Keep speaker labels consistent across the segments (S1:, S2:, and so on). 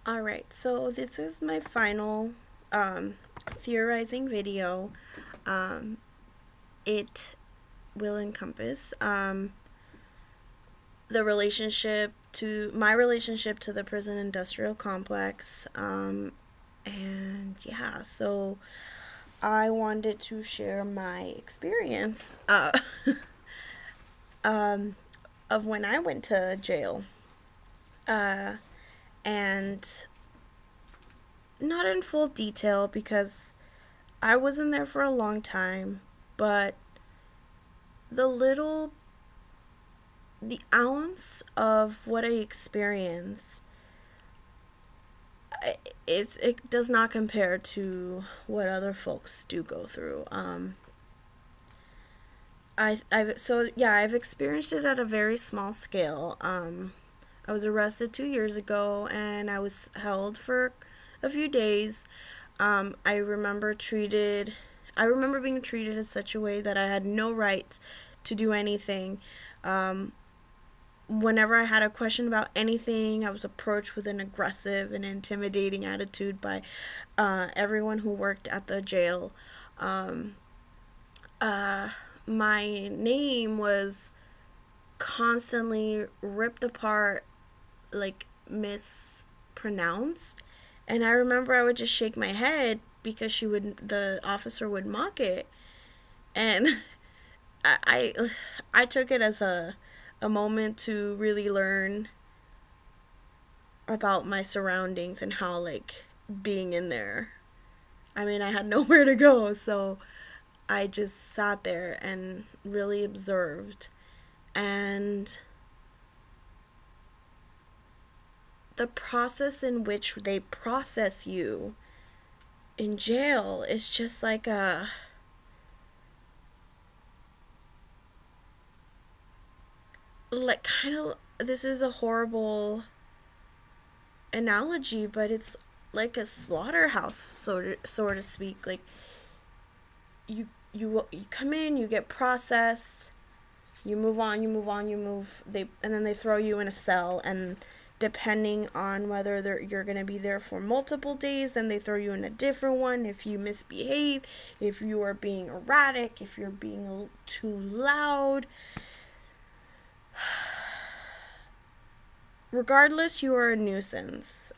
S1: Alright, so this is my final theorizing video. Um, it will encompass the relationship to my relationship to the prison industrial complex. And yeah, so I wanted to share my experience um, of when I went to jail. Uh, and not in full detail because I wasn't there for a long time, but the little, the ounce of what I experienced, it does not compare to what other folks do go through. I've experienced it at a very small scale. I was arrested 2 years ago, and I was held for a few days. I remember treated I remember being treated in such a way that I had no right to do anything. Um, Whenever I had a question about anything, I was approached with an aggressive and intimidating attitude by everyone who worked at the jail. Um, uh, my name was constantly ripped apart, like mispronounced. And I remember I would just shake my head because the officer would mock it. And I took it as a moment to really learn about my surroundings and how, like, being in there. I mean, I had nowhere to go, so I just sat there and really observed. And the process in which they process you in jail is just like kind of, this is a horrible analogy, but it's like a slaughterhouse, so to speak. Like, you come in, you get processed, you move on, you move, and then they throw you in a cell, and depending on whether you're going to be there for multiple days, then they throw you in a different one if you misbehave, if you are being erratic, if you're being too loud. Regardless, you are a nuisance.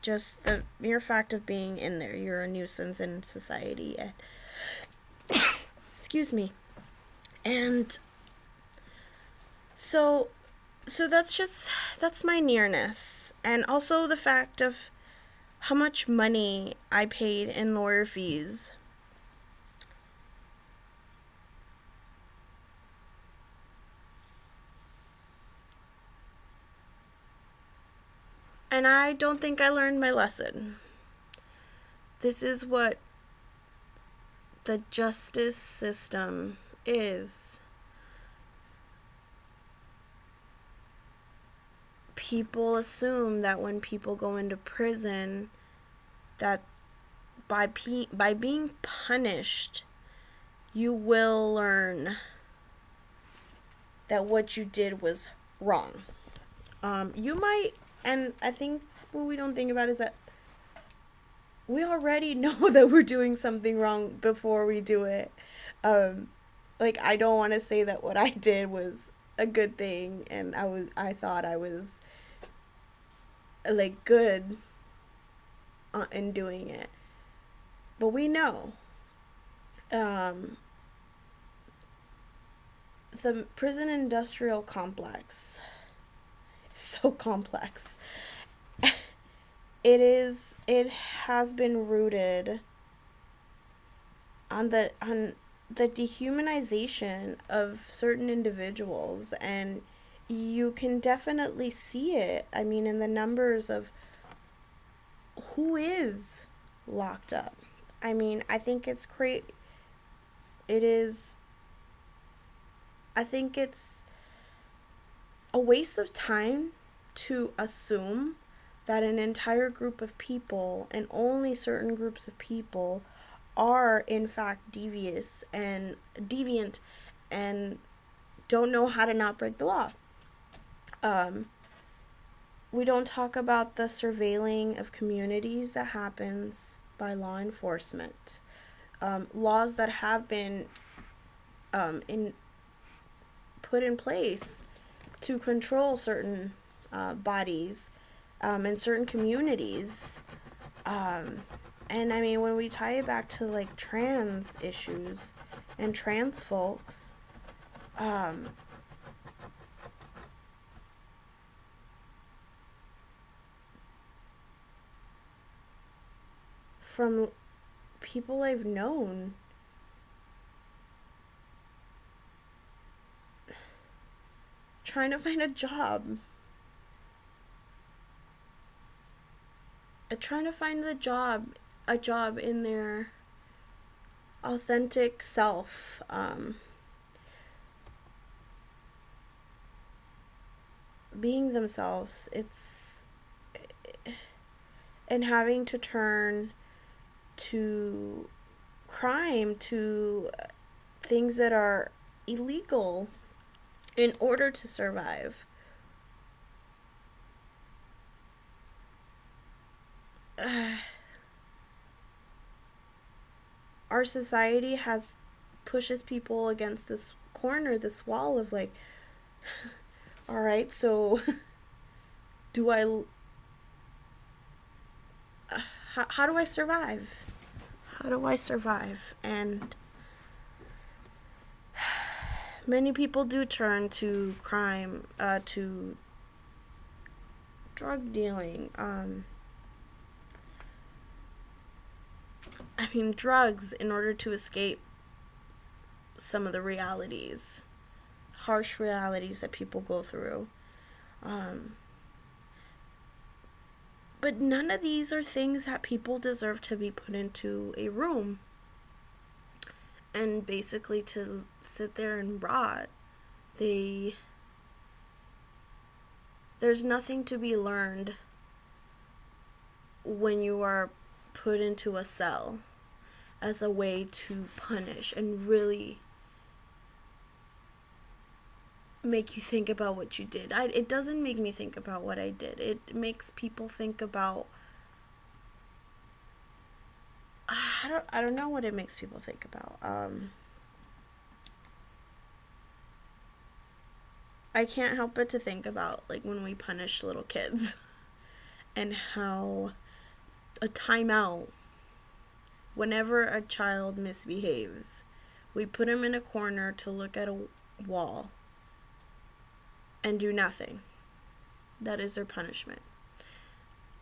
S1: Just the mere fact of being in there, you're a nuisance in society. Excuse me. And so that's my nearness, and also the fact of how much money I paid in lawyer fees. And I don't think I learned my lesson. This is what the justice system is. People assume that when people go into prison, that by being punished, you will learn that what you did was wrong. You might, and I think what we don't think about is that we already know that we're doing something wrong before we do it. Um, like, I don't want to say that what I did was a good thing, and I thought I was, like, good in doing it, but we know. Um, the prison industrial complex is so complex. It has been rooted on the dehumanization of certain individuals, and you can definitely see it. I mean, in the numbers of who is locked up. I mean, I think it's it is I think it's a waste of time to assume that an entire group of people, and only certain groups of people, are in fact deviant and don't know how to not break the law. Um, We don't talk about the surveilling of communities that happens by law enforcement. Laws that have been in put in place to control certain bodies in certain communities. Um, and I mean, when we tie it back to like trans issues and trans folks, um, from people I've known, trying to find trying to find a job in their authentic self, being themselves. And having to turn to crime, to things that are illegal in order to survive. Our society has pushes people against this corner, this wall of like, all right, so do I how do I survive? How do I survive? And many people do turn to crime, to drug dealing. I mean, drugs in order to escape some of the realities, harsh realities that people go through. Um, but none of these are things that people deserve to be put into a room and basically to sit there and rot. They There's nothing to be learned when you are put into a cell as a way to punish and really make you think about what you did. It doesn't make me think about what I did. It makes people think about I don't know what it makes people think about. I can't help but to think about like when we punish little kids and how a timeout, whenever a child misbehaves, we put him in a corner to look at a wall and do nothing. That is their punishment.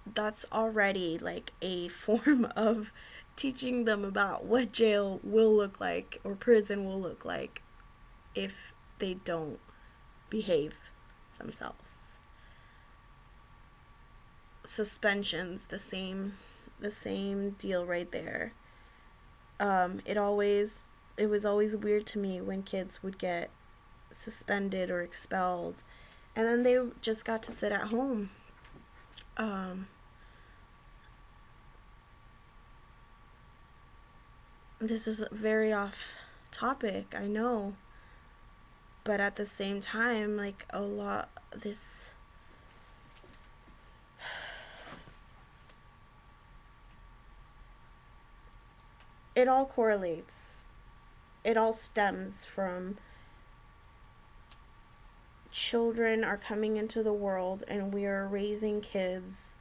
S1: That's already like a form of teaching them about what jail will look like or prison will look like if they don't behave themselves. Suspensions, the same deal right there. It was always weird to me when kids would get suspended or expelled and then they just got to sit at home. This is very off topic, I know, but at the same time, like a lot, this it all correlates. It all stems from children are coming into the world and we are raising kids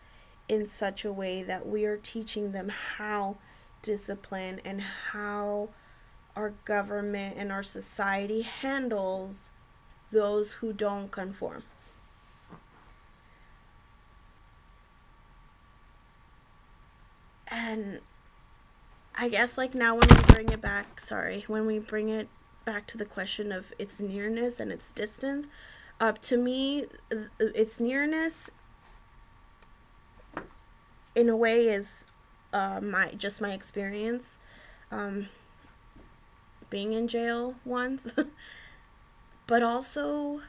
S1: in such a way that we are teaching them how discipline and how our government and our society handles those who don't conform. And I guess like now when we bring it back to the question of its nearness and its distance, to me, its nearness in a way is my experience being in jail once, but also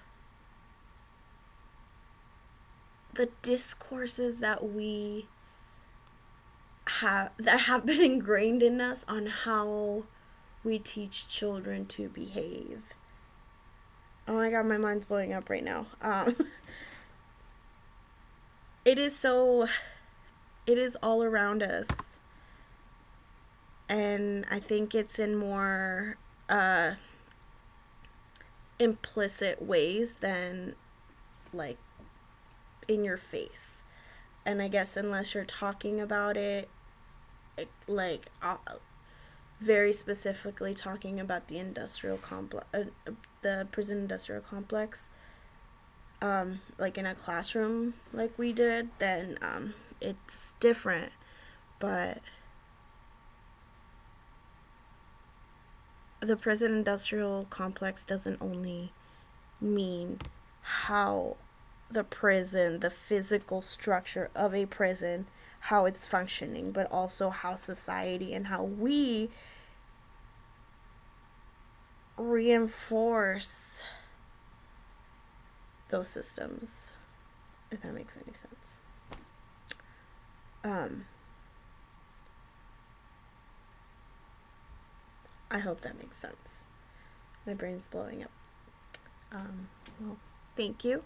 S1: the discourses that have been ingrained in us on how we teach children to behave. Oh my god, my mind's blowing up right now. it is so, it is all around us. And I think it's in more implicit ways than like in your face. And I guess unless you're talking about it, like very specifically talking about the industrial complex, the prison industrial complex, like in a classroom like we did, then it's different. But the prison industrial complex doesn't only mean how the prison, the physical structure of a prison, how it's functioning, but also how society and how we reinforce those systems, if that makes any sense. Um, I hope that makes sense. My brain's blowing up. Well, thank you.